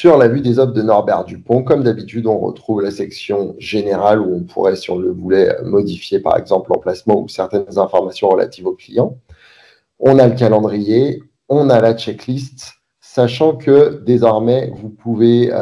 sur la vue des offres de Norbert Dupont. Comme d'habitude, on retrouve la section générale où on pourrait, si on le voulait, modifier par exemple l'emplacement ou certaines informations relatives au client. On a le calendrier, on a la checklist, sachant que désormais, vous pouvez,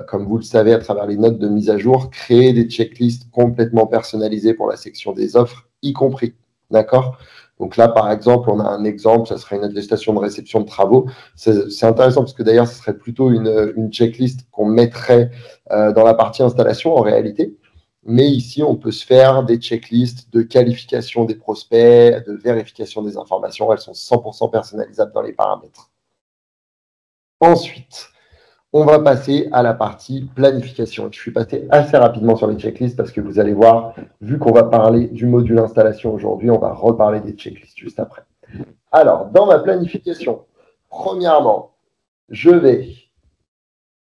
comme vous le savez, à travers les notes de mise à jour, créer des checklists complètement personnalisées pour la section des offres, y compris. D'accord ? Donc là, par exemple, on a un exemple, ça serait une attestation de réception de travaux. C'est intéressant parce que d'ailleurs, ce serait plutôt une checklist qu'on mettrait dans la partie installation en réalité. Mais ici, on peut se faire des checklists de qualification des prospects, de vérification des informations. Elles sont 100% personnalisables dans les paramètres. Ensuite, on va passer à la partie planification. Je suis passé assez rapidement sur les checklists parce que vous allez voir, vu qu'on va parler du module installation aujourd'hui, on va reparler des checklists juste après. Alors, dans ma planification, premièrement, je vais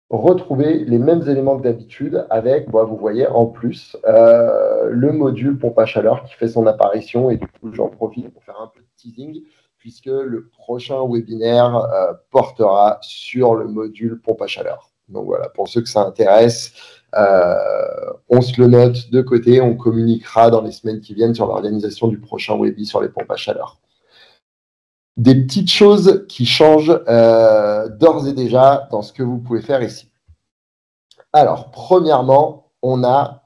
retrouver les mêmes éléments que d'habitude avec, vous voyez, en plus, le module pompe à chaleur qui fait son apparition. Et du coup, j'en profite pour faire un peu de teasing puisque le prochain webinaire portera sur le module pompe à chaleur. Donc voilà, pour ceux que ça intéresse, on se le note de côté, on communiquera dans les semaines qui viennent sur l'organisation du prochain webinaire sur les pompes à chaleur. Des petites choses qui changent d'ores et déjà dans ce que vous pouvez faire ici. Alors, premièrement, on a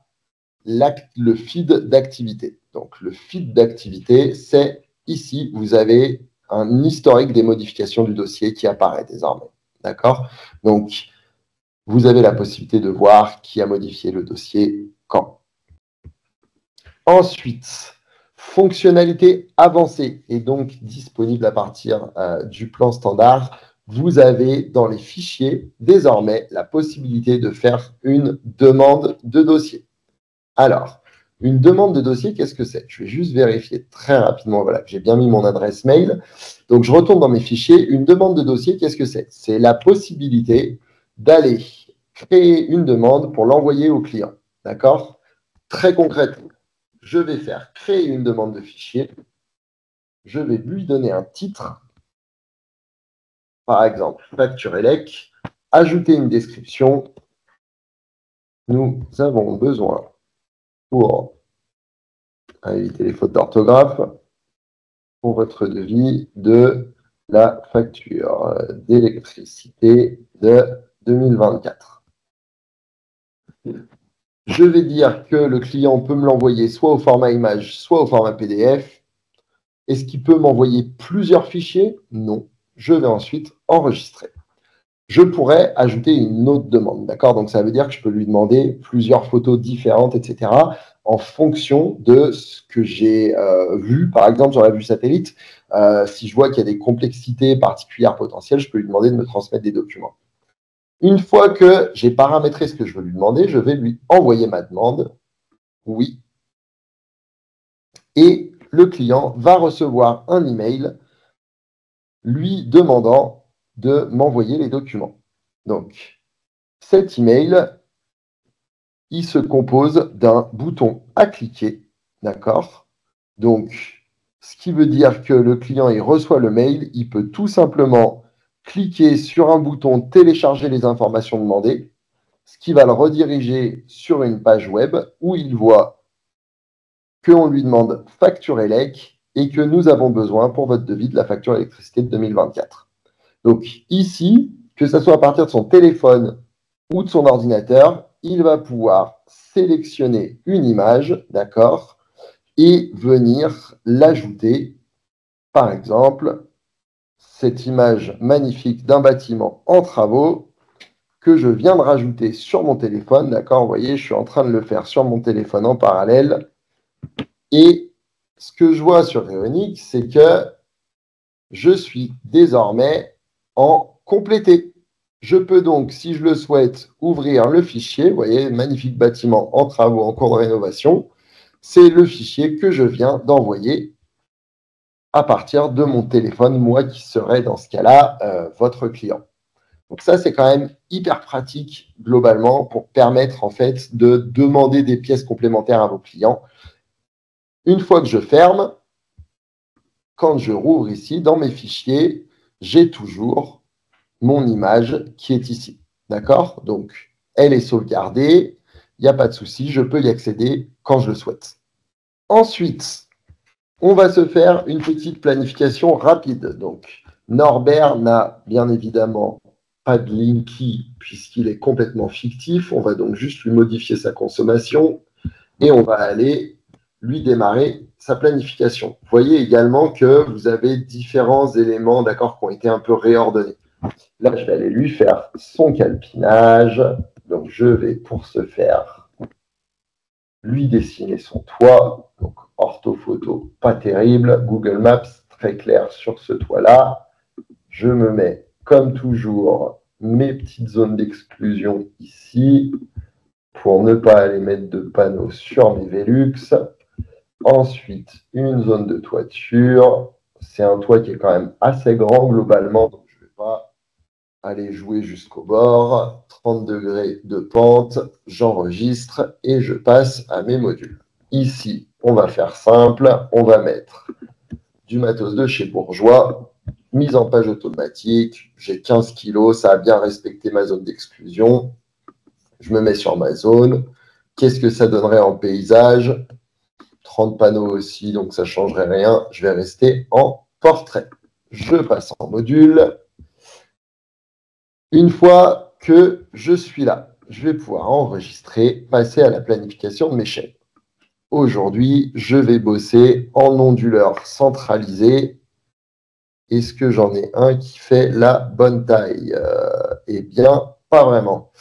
le feed d'activité. Donc, le feed d'activité, c'est ici, vous avez un historique des modifications du dossier qui apparaît désormais. D'accord ? Donc, vous avez la possibilité de voir qui a modifié le dossier quand. Ensuite, fonctionnalité avancée et donc disponible à partir du plan standard. Vous avez dans les fichiers désormais la possibilité de faire une demande de dossier. Alors, une demande de dossier, qu'est-ce que c'est? Je vais juste vérifier très rapidement, voilà, que j'ai bien mis mon adresse mail. Donc, je retourne dans mes fichiers. Une demande de dossier, qu'est-ce que c'est? C'est la possibilité d'aller créer une demande pour l'envoyer au client. D'accord? Très concrètement, je vais faire créer une demande de fichier. Je vais lui donner un titre. Par exemple, facture ELEC. Ajouter une description. Nous avons besoin, pour éviter les fautes d'orthographe, pour votre devis de la facture d'électricité de 2024. Je vais dire que le client peut me l'envoyer soit au format image, soit au format PDF. Est-ce qu'il peut m'envoyer plusieurs fichiers? Non. Je vais ensuite enregistrer. Je pourrais ajouter une autre demande, d'accord? Donc, ça veut dire que je peux lui demander plusieurs photos différentes, etc., en fonction de ce que j'ai vu, par exemple, sur la vue satellite. Si je vois qu'il y a des complexités particulières potentielles, je peux lui demander de me transmettre des documents. Une fois que j'ai paramétré ce que je veux lui demander, je vais lui envoyer ma demande. Oui. Et le client va recevoir un email lui demandant de m'envoyer les documents. Donc, cet email, il se compose d'un bouton à cliquer, d'accord? Donc, ce qui veut dire que le client, il reçoit le mail, il peut tout simplement cliquer sur un bouton télécharger les informations demandées, ce qui va le rediriger sur une page web où il voit qu'on lui demande facture ELEC et que nous avons besoin pour votre devis de la facture d'électricité de 2024. Donc ici, que ce soit à partir de son téléphone ou de son ordinateur, il va pouvoir sélectionner une image, d'accord, et venir l'ajouter. Par exemple, cette image magnifique d'un bâtiment en travaux que je viens de rajouter sur mon téléphone, d'accord, vous voyez, je suis en train de le faire sur mon téléphone en parallèle. Et ce que je vois sur Réonic, c'est que je suis désormais en complété. Je peux donc, si je le souhaite, ouvrir le fichier. Vous voyez, magnifique bâtiment en travaux, en cours de rénovation. C'est le fichier que je viens d'envoyer à partir de mon téléphone, moi qui serais dans ce cas-là votre client. Donc ça, c'est quand même hyper pratique globalement pour permettre en fait de demander des pièces complémentaires à vos clients. Une fois que je ferme, quand je rouvre ici dans mes fichiers, j'ai toujours mon image qui est ici. D'accord? Donc, elle est sauvegardée, il n'y a pas de souci, je peux y accéder quand je le souhaite. Ensuite, on va se faire une petite planification rapide. Donc, Norbert n'a bien évidemment pas de Linky puisqu'il est complètement fictif. On va donc juste lui modifier sa consommation et on va aller lui démarrer sa planification. Vous voyez également que vous avez différents éléments, d'accord, qui ont été un peu réordonnés. Là, je vais aller lui faire son calpinage. Donc, je vais pour ce faire lui dessiner son toit. Donc, orthophoto, pas terrible. Google Maps, très clair sur ce toit-là. Je me mets, comme toujours, mes petites zones d'exclusion ici pour ne pas aller mettre de panneaux sur mes Velux. Ensuite, une zone de toiture. C'est un toit qui est quand même assez grand globalement, donc je ne vais pas aller jouer jusqu'au bord. 30 degrés de pente, j'enregistre et je passe à mes modules. Ici, on va faire simple, on va mettre du matos de chez Bourgeois, mise en page automatique, j'ai 15 kilos, ça a bien respecté ma zone d'exclusion. Je me mets sur ma zone. Qu'est-ce que ça donnerait en paysage? 30 panneaux aussi, donc ça ne changerait rien. Je vais rester en portrait. Je passe en module. Une fois que je suis là, je vais pouvoir enregistrer, passer à la planification de mes chaînes. Aujourd'hui, je vais bosser en onduleur centralisé. Est-ce que j'en ai un qui fait la bonne taille? Eh bien, pas vraiment.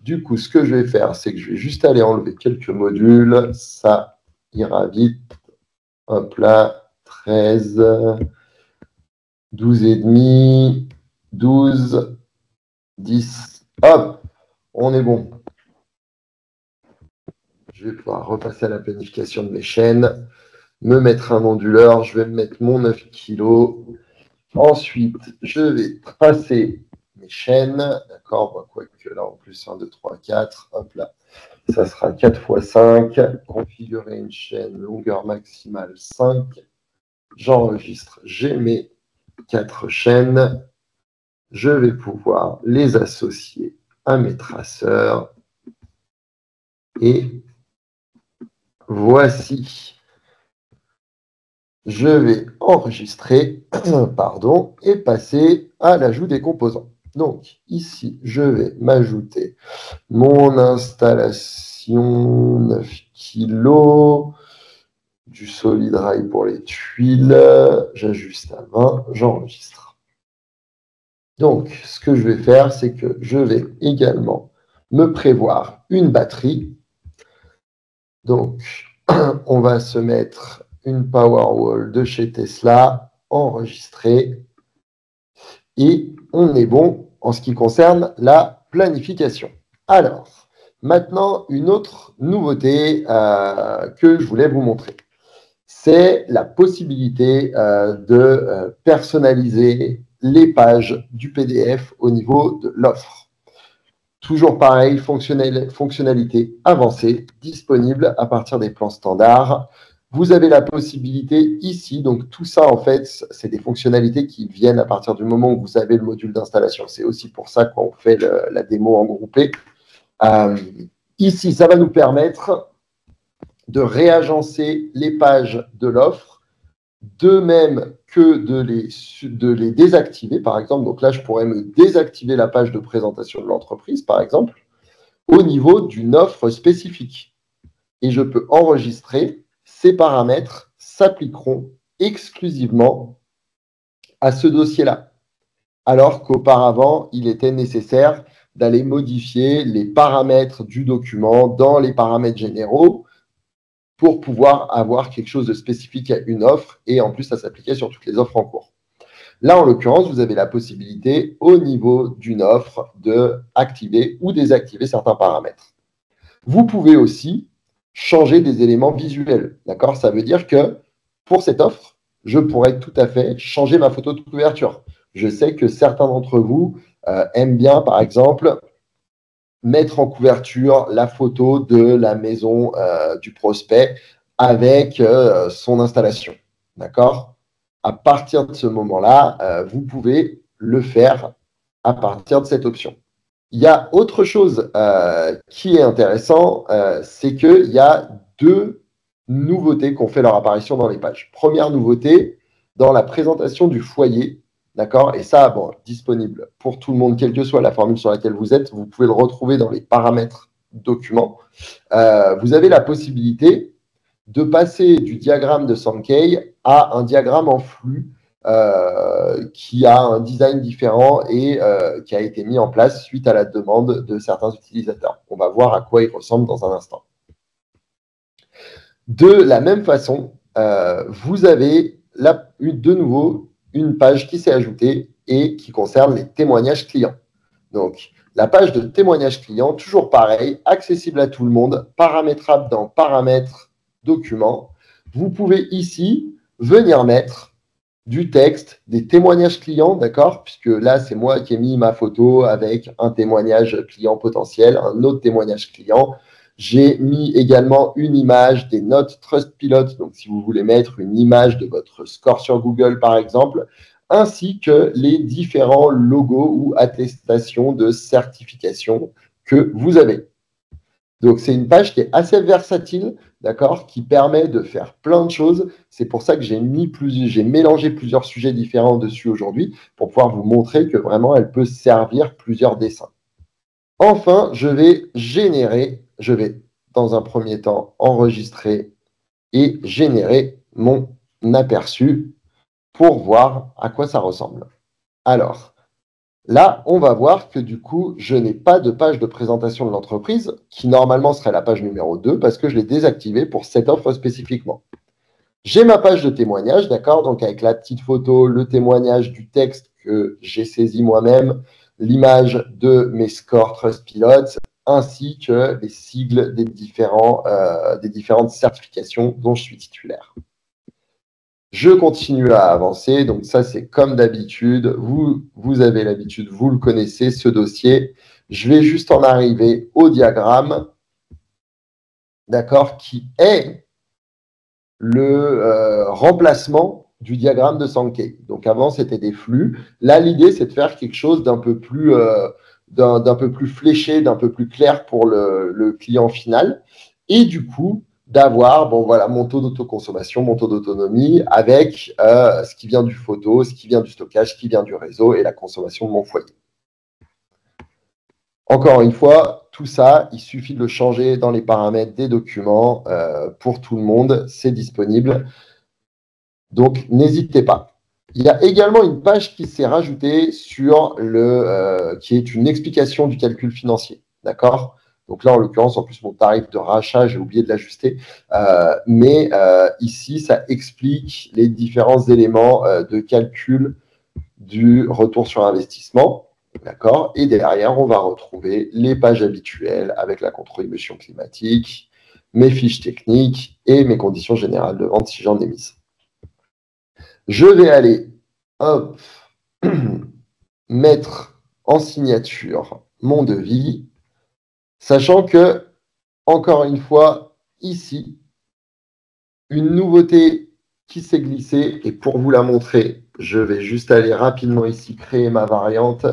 Du coup, ce que je vais faire, c'est que je vais juste aller enlever quelques modules. Ça ira vite. Hop là, 13, 12 et demi, 12, 10. Hop, on est bon. Je vais pouvoir repasser à la planification de mes chaînes, me mettre un onduleur. Je vais me mettre mon 9 kg. Ensuite, je vais tracer mes chaînes. D'accord, quoique là, en plus, 1, 2, 3, 4. Hop là. Ça sera 4 x 5. Configurer une chaîne, longueur maximale 5. J'enregistre. J'ai mes 4 chaînes. Je vais pouvoir les associer à mes traceurs. Et voici. Je vais enregistrer pardon, et passer à l'ajout des composants. Donc, ici, je vais m'ajouter mon installation 9 kg, du solid rail pour les tuiles, j'ajuste à 20, j'enregistre. Donc, ce que je vais faire, c'est que je vais également me prévoir une batterie. Donc, on va se mettre une Powerwall de chez Tesla, enregistrée, et on est bon en ce qui concerne la planification. Alors, maintenant, une autre nouveauté que je voulais vous montrer, c'est la possibilité de personnaliser les pages du PDF au niveau de l'offre. Toujours pareil, fonctionnalité avancée, disponible à partir des plans standards. Vous avez la possibilité ici, donc tout ça en fait, c'est des fonctionnalités qui viennent à partir du moment où vous avez le module d'installation. C'est aussi pour ça qu'on fait la démo en groupé. Ici, ça va nous permettre de réagencer les pages de l'offre, de même que de les désactiver, par exemple. Donc là, je pourrais me désactiver la page de présentation de l'entreprise, par exemple, au niveau d'une offre spécifique. Et je peux enregistrer. Ces paramètres s'appliqueront exclusivement à ce dossier-là. Alors qu'auparavant, il était nécessaire d'aller modifier les paramètres du document dans les paramètres généraux pour pouvoir avoir quelque chose de spécifique à une offre. Et en plus, ça s'appliquait sur toutes les offres en cours. Là, en l'occurrence, vous avez la possibilité, au niveau d'une offre, de activer ou désactiver certains paramètres. Vous pouvez aussi changer des éléments visuels. D'accord? Ça veut dire que pour cette offre, je pourrais tout à fait changer ma photo de couverture. Je sais que certains d'entre vous aiment bien, par exemple, mettre en couverture la photo de la maison du prospect avec son installation. D'accord? À partir de ce moment-là, vous pouvez le faire à partir de cette option. Il y a autre chose qui est intéressant, c'est qu'il y a deux nouveautés qui ont fait leur apparition dans les pages. Première nouveauté, dans la présentation du foyer, d'accord? Et ça, bon, disponible pour tout le monde, quelle que soit la formule sur laquelle vous êtes, vous pouvez le retrouver dans les paramètres document. Vous avez la possibilité de passer du diagramme de Sankey à un diagramme en flux qui a un design différent et qui a été mis en place suite à la demande de certains utilisateurs. On va voir à quoi il ressemble dans un instant. De la même façon, vous avez de nouveau une page qui s'est ajoutée et qui concerne les témoignages clients. Donc, la page de témoignages clients, toujours pareil, accessible à tout le monde, paramétrable dans paramètres documents. Vous pouvez ici venir mettre du texte, des témoignages clients, d'accord? Puisque là, c'est moi qui ai mis ma photo avec un témoignage client potentiel, un autre témoignage client. J'ai mis également une image des notes Trustpilot, donc si vous voulez mettre une image de votre score sur Google, par exemple, ainsi que les différents logos ou attestations de certification que vous avez. Donc, c'est une page qui est assez versatile, d'accord, qui permet de faire plein de choses. C'est pour ça que j'ai mélangé plusieurs sujets différents dessus aujourd'hui pour pouvoir vous montrer que vraiment, elle peut servir plusieurs dessins. Enfin, je vais dans un premier temps enregistrer et générer mon aperçu pour voir à quoi ça ressemble. Alors, là, on va voir que du coup, je n'ai pas de page de présentation de l'entreprise, qui normalement serait la page numéro 2, parce que je l'ai désactivée pour cette offre spécifiquement. J'ai ma page de témoignage, d'accord, donc avec la petite photo, le témoignage du texte que j'ai saisi moi-même, l'image de mes scores Trustpilot, ainsi que les sigles des différentes certifications dont je suis titulaire. Je continue à avancer. Donc ça, c'est comme d'habitude. Vous avez l'habitude, vous le connaissez, ce dossier. Je vais juste en arriver au diagramme, d'accord, qui est le remplacement du diagramme de Sankey. Donc avant, c'était des flux. Là, l'idée, c'est de faire quelque chose d'un peu plus fléché, d'un peu plus clair pour le client final. Et du coup, d'avoir mon taux d'autoconsommation, mon taux d'autonomie avec ce qui vient du photo, ce qui vient du stockage, ce qui vient du réseau et la consommation de mon foyer. Encore une fois, tout ça, il suffit de le changer dans les paramètres des documents pour tout le monde. C'est disponible. Donc, n'hésitez pas. Il y a également une page qui s'est rajoutée qui est une explication du calcul financier. D'accord? Donc là, en l'occurrence, en plus, mon tarif de rachat, j'ai oublié de l'ajuster. Mais ici, ça explique les différents éléments de calcul du retour sur investissement. D'accord? Et derrière, on va retrouver les pages habituelles avec la contribution climatique, mes fiches techniques et mes conditions générales de vente si j'en ai mises. Je vais aller mettre en signature mon devis, sachant que, encore une fois, ici, une nouveauté qui s'est glissée, et pour vous la montrer, je vais juste aller rapidement ici créer ma variante.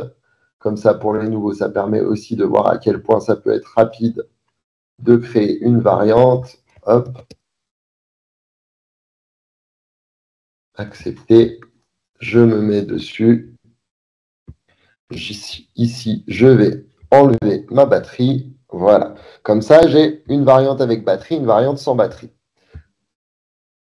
Comme ça, pour les nouveaux, ça permet aussi de voir à quel point ça peut être rapide de créer une variante. Hop. Accepter. Je me mets dessus. Ici, je vais enlever ma batterie. Voilà. Comme ça, j'ai une variante avec batterie, une variante sans batterie.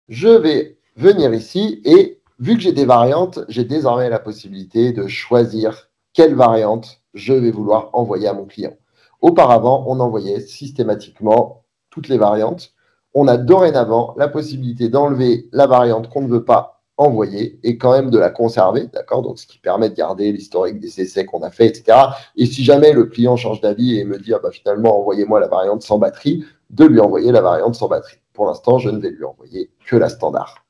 Je vais venir ici et vu que j'ai des variantes, j'ai désormais la possibilité de choisir quelle variante je vais vouloir envoyer à mon client. Auparavant, on envoyait systématiquement toutes les variantes. On a dorénavant la possibilité d'enlever la variante qu'on ne veut pas envoyer et quand même de la conserver, d'accord? Donc, ce qui permet de garder l'historique des essais qu'on a fait, etc. Et si jamais le client change d'avis et me dit, finalement, envoyez-moi la variante sans batterie, de lui envoyer la variante sans batterie. Pour l'instant, je ne vais lui envoyer que la standard.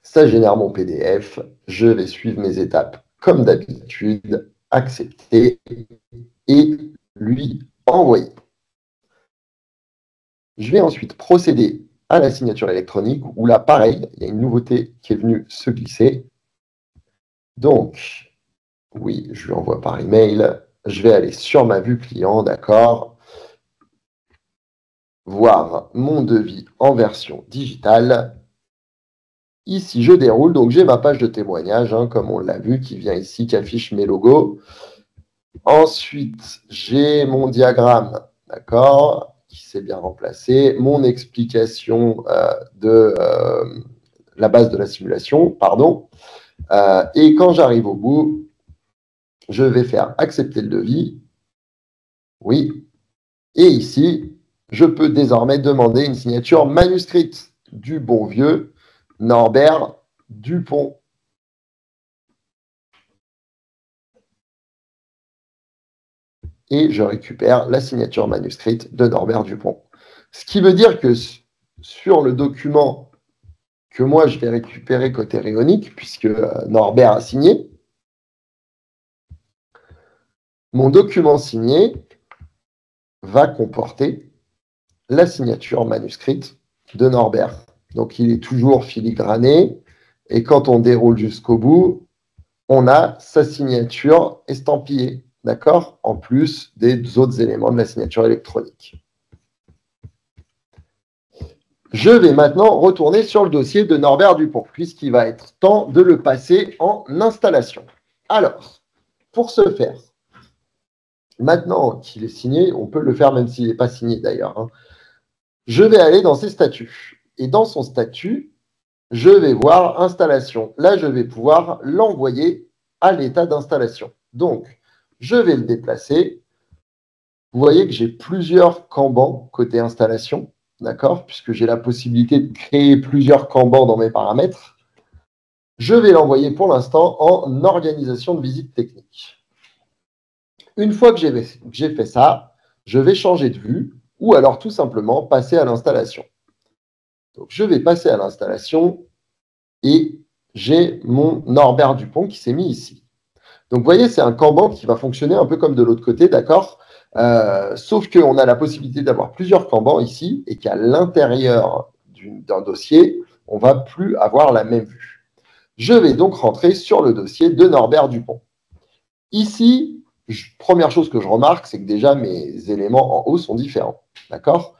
Ça génère mon PDF. Je vais suivre mes étapes comme d'habitude, accepter et lui envoyer. Je vais ensuite procéder à la signature électronique où là, pareil, il y a une nouveauté qui est venue se glisser. Donc, Oui, je lui envoie par email. Je vais aller sur ma vue client, d'accord. Voir mon devis en version digitale. Ici, je déroule. Donc, j'ai ma page de témoignage, hein, comme on l'a vu, qui vient ici, qui affiche mes logos. Ensuite, j'ai mon diagramme, d'accord, qui s'est bien remplacé. Mon explication de la base de la simulation, pardon. Et quand j'arrive au bout, je vais faire accepter le devis. Oui. Et ici, je peux désormais demander une signature manuscrite du bon vieux Norbert Dupont. Et je récupère la signature manuscrite de Norbert Dupont. Ce qui veut dire que sur le document que moi je vais récupérer côté Réonique, puisque Norbert a signé, mon document signé va comporter la signature manuscrite de Norbert. Donc il est toujours filigrané, et quand on déroule jusqu'au bout, on a sa signature estampillée, d'accord, en plus des autres éléments de la signature électronique. Je vais maintenant retourner sur le dossier de Norbert Dupont, puisqu'il va être temps de le passer en installation. Alors, pour ce faire, maintenant qu'il est signé, on peut le faire même s'il n'est pas signé d'ailleurs, hein, je vais aller dans ses statuts. Et dans son statut, je vais voir installation. Là, je vais pouvoir l'envoyer à l'état d'installation. Donc, je vais le déplacer. Vous voyez que j'ai plusieurs Kanban côté installation, d'accord, puisque j'ai la possibilité de créer plusieurs Kanban dans mes paramètres. Je vais l'envoyer pour l'instant en organisation de visite technique. Une fois que j'ai fait ça, je vais changer de vue ou alors tout simplement passer à l'installation. Donc, je vais passer à l'installation et j'ai mon Norbert Dupont qui s'est mis ici. Donc, vous voyez, c'est un Kanban qui va fonctionner un peu comme de l'autre côté, d'accord, sauf qu'on a la possibilité d'avoir plusieurs Kanban ici et qu'à l'intérieur d'un dossier, on ne va plus avoir la même vue. Je vais donc rentrer sur le dossier de Norbert Dupont. Ici, première chose que je remarque, c'est que déjà mes éléments en haut sont différents. D'accord?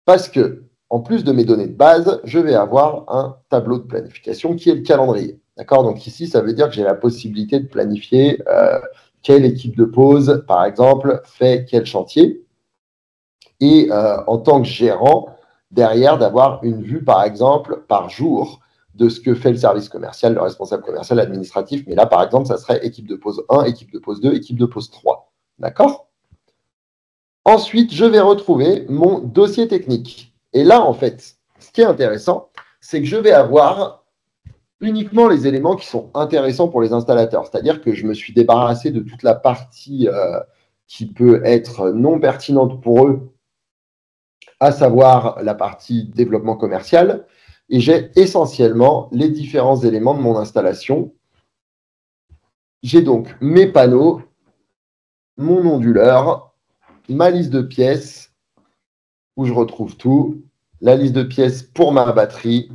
Parce que, en plus de mes données de base, je vais avoir un tableau de planification qui est le calendrier. D'accord? Donc ici, ça veut dire que j'ai la possibilité de planifier quelle équipe de pause, par exemple, fait quel chantier. Et en tant que gérant, derrière, d'avoir une vue, par exemple, par jour de ce que fait le service commercial, le responsable commercial administratif. Mais là, par exemple, ça serait équipe de pause 1, équipe de pause 2, équipe de pause 3. D'accord? Ensuite, je vais retrouver mon dossier technique. Et là, en fait, ce qui est intéressant, c'est que je vais avoir uniquement les éléments qui sont intéressants pour les installateurs. C'est-à-dire que je me suis débarrassé de toute la partie qui peut être non pertinente pour eux, à savoir la partie développement commercial. Et j'ai essentiellement les différents éléments de mon installation. J'ai donc mes panneaux, mon onduleur, ma liste de pièces, où je retrouve tout, la liste de pièces pour ma batterie.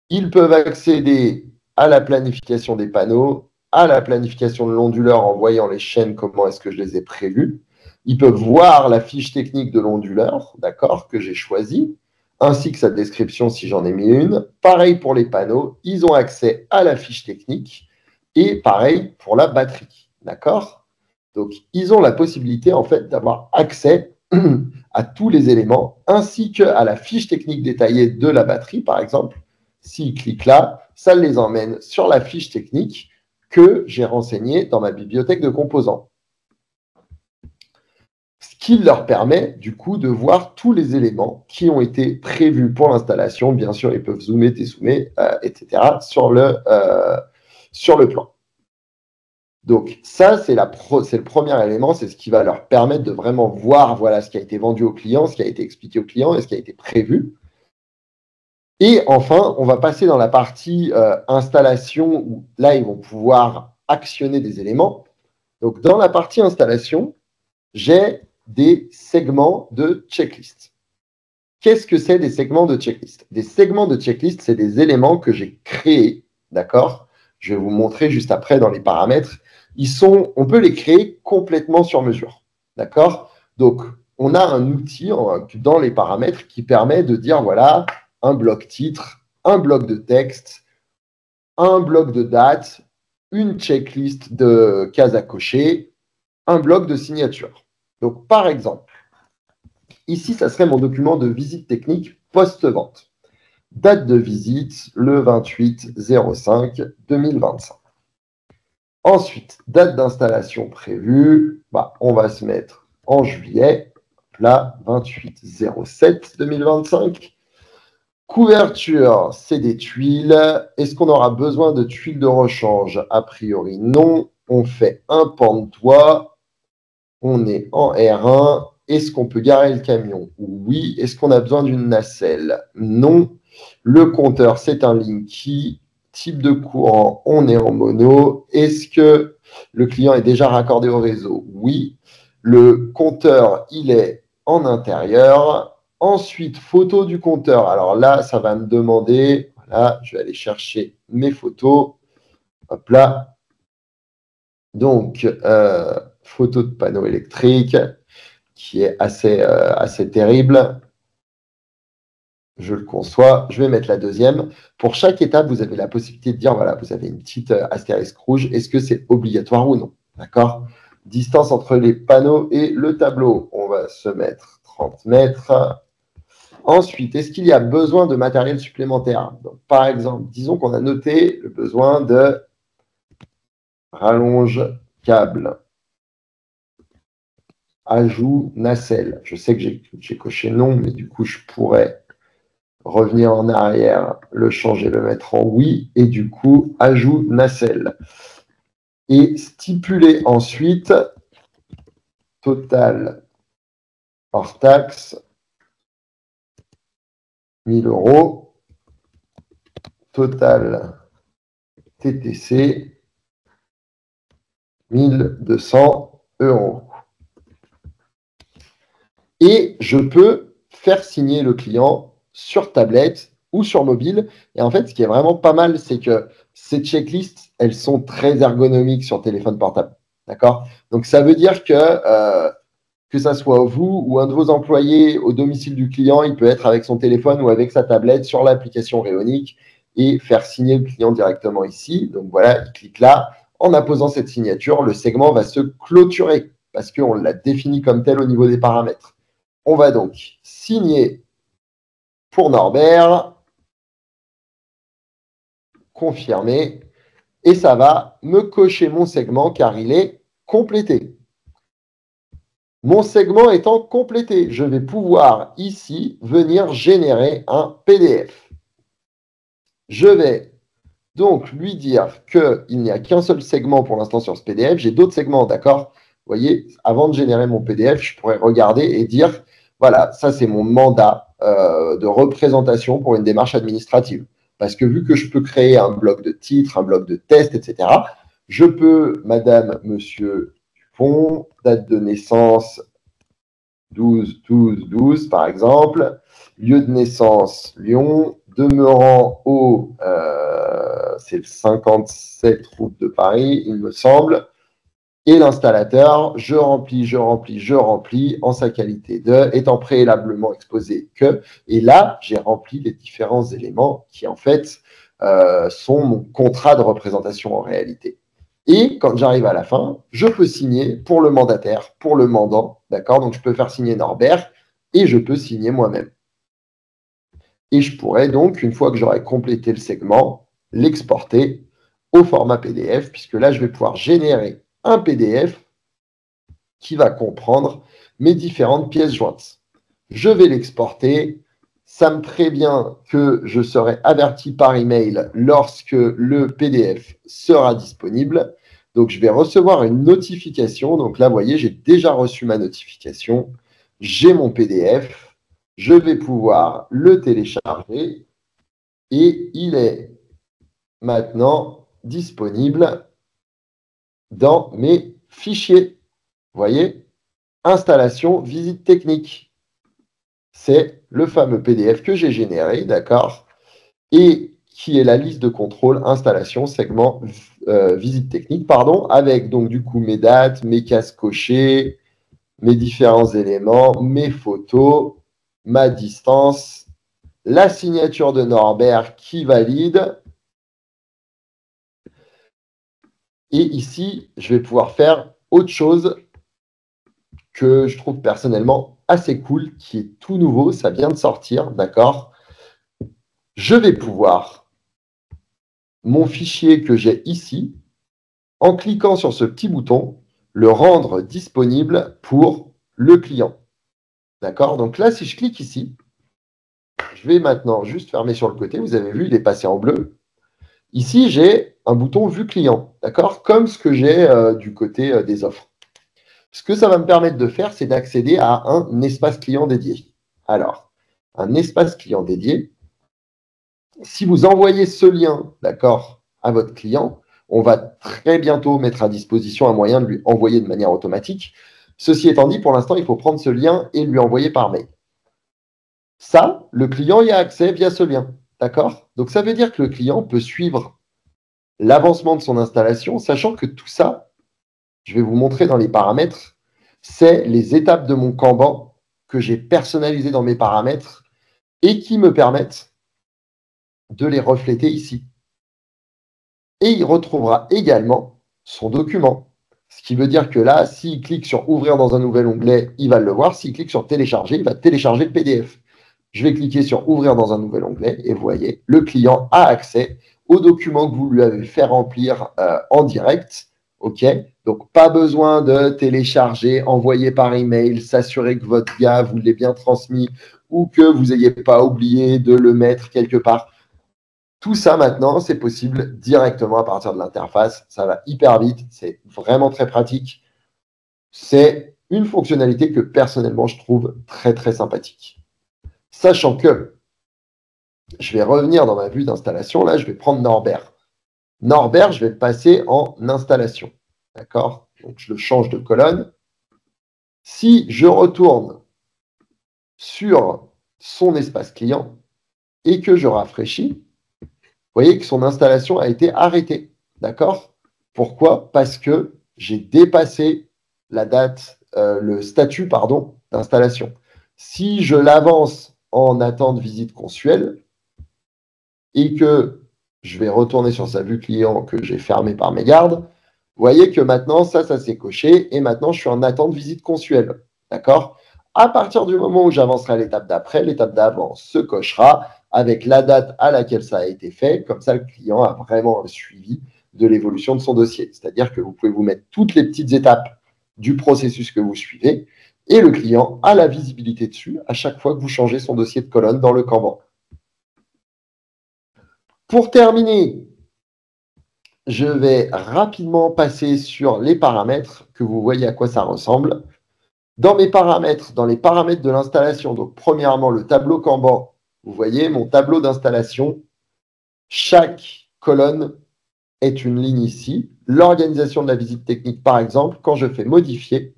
Ils peuvent accéder à la planification des panneaux, à la planification de l'onduleur en voyant les chaînes, comment est-ce que je les ai prévues. Ils peuvent voir la fiche technique de l'onduleur, d'accord, que j'ai choisie, ainsi que sa description si j'en ai mis une. Pareil pour les panneaux, ils ont accès à la fiche technique et pareil pour la batterie, d'accord? Donc, ils ont la possibilité en fait d'avoir accès à tous les éléments, ainsi qu'à la fiche technique détaillée de la batterie, par exemple. S'ils cliquent là, ça les emmène sur la fiche technique que j'ai renseignée dans ma bibliothèque de composants. Ce qui leur permet, du coup, de voir tous les éléments qui ont été prévus pour l'installation. Bien sûr, ils peuvent zoomer, dézoomer, etc. sur le plan. Donc ça, c'est le premier élément, c'est ce qui va leur permettre de vraiment voir voilà, ce qui a été vendu au client, ce qui a été expliqué au client et ce qui a été prévu. Et enfin, on va passer dans la partie installation, où là, ils vont pouvoir actionner des éléments. Donc dans la partie installation, j'ai des segments de checklist. Qu'est-ce que c'est des segments de checklist? Des segments de checklist, c'est des éléments que j'ai créés, d'accord, je vais vous montrer juste après dans les paramètres, on peut les créer complètement sur mesure. D'accord? Donc, on a un outil dans les paramètres qui permet de dire, voilà, un bloc titre, un bloc de texte, un bloc de date, une checklist de cases à cocher, un bloc de signature. Donc, par exemple, ici, ça serait mon document de visite technique post-vente. Date de visite, le 28-05-2025. Ensuite, date d'installation prévue, on va se mettre en juillet, là, 28-07-2025. Couverture, c'est des tuiles. Est-ce qu'on aura besoin de tuiles de rechange? A priori, non. On fait un pan de toit. On est en R1. Est-ce qu'on peut garer le camion? Oui. Est-ce qu'on a besoin d'une nacelle? Non. Le compteur, c'est un Linky. Type de courant, on est en mono. Est-ce que le client est déjà raccordé au réseau? Oui. Le compteur, il est en intérieur. Ensuite, photo du compteur. Alors là, ça va me demander, voilà, je vais aller chercher mes photos. Hop là. Donc, photo de panneau électrique, qui est assez terrible. Je le conçois. Je vais mettre la deuxième. Pour chaque étape, vous avez la possibilité de dire, voilà, vous avez une petite astérisque rouge. Est-ce que c'est obligatoire ou non? D'accord? Distance entre les panneaux et le tableau. On va se mettre 30 mètres. Ensuite, est-ce qu'il y a besoin de matériel supplémentaire? Donc, par exemple, disons qu'on a noté le besoin de rallonge câble, ajout nacelle. Je sais que j'ai coché non, mais du coup, je pourrais revenir en arrière, le changer, le mettre en oui, et du coup, ajout nacelle. Et stipuler ensuite total hors taxe, 1000 €, total TTC, 1200 €. Et je peux faire signer le client sur tablette ou sur mobile. Et en fait, ce qui est vraiment pas mal, c'est que ces checklists, elles sont très ergonomiques sur téléphone portable. D'accord? Donc, ça veut dire que ça soit vous ou un de vos employés au domicile du client, il peut être avec son téléphone ou avec sa tablette sur l'application Réonic et faire signer le client directement ici. Donc voilà, il clique là. En apposant cette signature, le segment va se clôturer parce qu'on l'a défini comme tel au niveau des paramètres. On va donc signer pour Norbert, confirmer, et ça va me cocher mon segment car il est complété. Mon segment étant complété, je vais pouvoir ici venir générer un PDF. Je vais donc lui dire qu'il n'y a qu'un seul segment pour l'instant sur ce PDF. J'ai d'autres segments, d'accord? Vous voyez, avant de générer mon PDF, je pourrais regarder et dire, voilà, ça c'est mon mandat de représentation pour une démarche administrative. Parce que vu que je peux créer un bloc de titre, un bloc de test, etc., je peux, madame, monsieur Dupont, date de naissance 12-12-12, par exemple, lieu de naissance Lyon, demeurant au, c'est le 57 route de Paris, il me semble, et l'installateur, je remplis en sa qualité de, étant préalablement exposé que, et là, j'ai rempli les différents éléments qui, en fait, sont mon contrat de représentation en réalité. Et quand j'arrive à la fin, je peux signer pour le mandataire, pour le mandant, d'accord? Donc, je peux faire signer Norbert et je peux signer moi-même. Et je pourrais donc, une fois que j'aurai complété le segment, l'exporter au format PDF, puisque là, je vais pouvoir générer un PDF qui va comprendre mes différentes pièces jointes. Je vais l'exporter. Ça me prévient que je serai averti par email lorsque le PDF sera disponible. Donc, je vais recevoir une notification. Donc là, vous voyez, j'ai déjà reçu ma notification. J'ai mon PDF. Je vais pouvoir le télécharger et il est maintenant disponible dans mes fichiers. Vous voyez, installation, visite technique. C'est le fameux PDF que j'ai généré, d'accord, et qui est la liste de contrôle, installation, segment, visite technique, pardon, avec donc du coup mes dates, mes cases cochées, mes différents éléments, mes photos, ma distance, la signature de Norbert qui valide. Et ici, je vais pouvoir faire autre chose que je trouve personnellement assez cool, qui est tout nouveau, ça vient de sortir, d'accord? Je vais pouvoir, mon fichier que j'ai ici, en cliquant sur ce petit bouton, le rendre disponible pour le client. D'accord? Donc là, si je clique ici, je vais maintenant juste fermer sur le côté. Vous avez vu, il est passé en bleu. Ici, j'ai un bouton Vue client, d'accord? Comme ce que j'ai du côté des offres. Ce que ça va me permettre de faire, c'est d'accéder à un espace client dédié. Alors, un espace client dédié, si vous envoyez ce lien, d'accord, à votre client, on va très bientôt mettre à disposition un moyen de lui envoyer de manière automatique. Ceci étant dit, pour l'instant, il faut prendre ce lien et lui envoyer par mail. Ça, le client y a accès via ce lien, d'accord? Donc, ça veut dire que le client peut suivre l'avancement de son installation, sachant que tout ça, je vais vous montrer dans les paramètres, c'est les étapes de mon Kanban que j'ai personnalisées dans mes paramètres et qui me permettent de les refléter ici. Et il retrouvera également son document. Ce qui veut dire que là, s'il clique sur Ouvrir dans un nouvel onglet, il va le voir. S'il clique sur Télécharger, il va télécharger le PDF. Je vais cliquer sur Ouvrir dans un nouvel onglet et vous voyez, le client a accès au document que vous lui avez fait remplir en direct. OK? Donc, pas besoin de télécharger, envoyer par email, s'assurer que votre gars vous l'ait bien transmis ou que vous n'ayez pas oublié de le mettre quelque part. Tout ça maintenant, c'est possible directement à partir de l'interface. Ça va hyper vite, c'est vraiment très pratique. C'est une fonctionnalité que personnellement, je trouve très, très sympathique. Sachant que je vais revenir dans ma vue d'installation. Là, je vais prendre Norbert. Norbert, je vais le passer en installation. D'accord? Donc, je le change de colonne. Si je retourne sur son espace client et que je rafraîchis, vous voyez que son installation a été arrêtée. D'accord? Pourquoi? Parce que j'ai dépassé la date, le statut, pardon, d'installation. Si je l'avance en attente visite consuelle et que je vais retourner sur sa vue client que j'ai fermée par mégarde, vous voyez que maintenant, ça s'est coché et maintenant, je suis en attente visite consuelle. D'accord? À partir du moment où j'avancerai à l'étape d'après, l'étape d'avant se cochera avec la date à laquelle ça a été fait. Comme ça, le client a vraiment un suivi de l'évolution de son dossier. C'est-à-dire que vous pouvez vous mettre toutes les petites étapes du processus que vous suivez et le client a la visibilité dessus à chaque fois que vous changez son dossier de colonne dans le Kanban. Pour terminer, je vais rapidement passer sur les paramètres, que vous voyez à quoi ça ressemble. Dans mes paramètres, dans les paramètres de l'installation, donc premièrement, le tableau Kanban, vous voyez mon tableau d'installation. Chaque colonne est une ligne ici. L'organisation de la visite technique, par exemple, quand je fais modifier,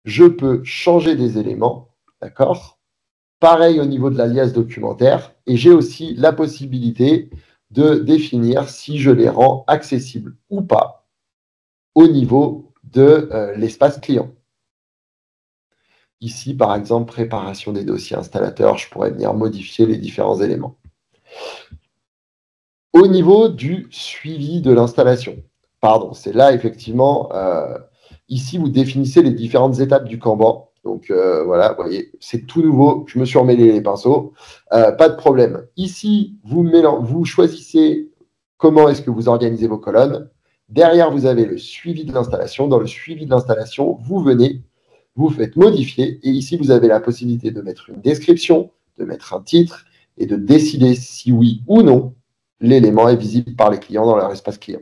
je peux changer des éléments, d'accord? Pareil au niveau de l'alias documentaire. Et j'ai aussi la possibilité de définir si je les rends accessibles ou pas au niveau de l'espace client. Ici, par exemple, préparation des dossiers installateurs, je pourrais venir modifier les différents éléments. Au niveau du suivi de l'installation, pardon, c'est là effectivement, ici vous définissez les différentes étapes du Kanban. Donc voilà, vous voyez, c'est tout nouveau, je me suis emmêlé les pinceaux, pas de problème. Ici, vous choisissez comment est-ce que vous organisez vos colonnes. Derrière, vous avez le suivi de l'installation. Dans le suivi de l'installation, vous venez, vous faites modifier et ici, vous avez la possibilité de mettre une description, de mettre un titre et de décider si oui ou non l'élément est visible par les clients dans leur espace client.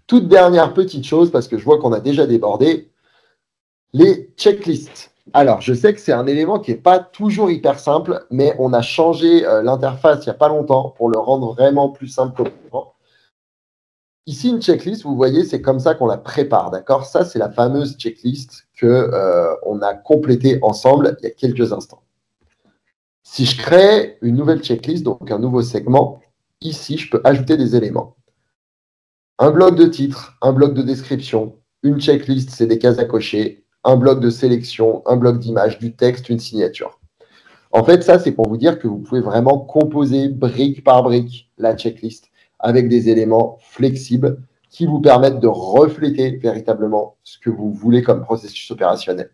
Toute dernière petite chose, parce que je vois qu'on a déjà débordé, les checklists. Alors, je sais que c'est un élément qui n'est pas toujours hyper simple, mais on a changé l'interface il n'y a pas longtemps pour le rendre vraiment plus simple qu'auparavant. Ici, une checklist, vous voyez, c'est comme ça qu'on la prépare, d'accord? Ça, c'est la fameuse checklist qu'on a complétée ensemble il y a quelques instants. Si je crée une nouvelle checklist, donc un nouveau segment, ici, je peux ajouter des éléments. Un bloc de titre, un bloc de description, une checklist, c'est des cases à cocher, un bloc de sélection, un bloc d'image, du texte, une signature. En fait, ça, c'est pour vous dire que vous pouvez vraiment composer brique par brique la checklist avec des éléments flexibles qui vous permettent de refléter véritablement ce que vous voulez comme processus opérationnel.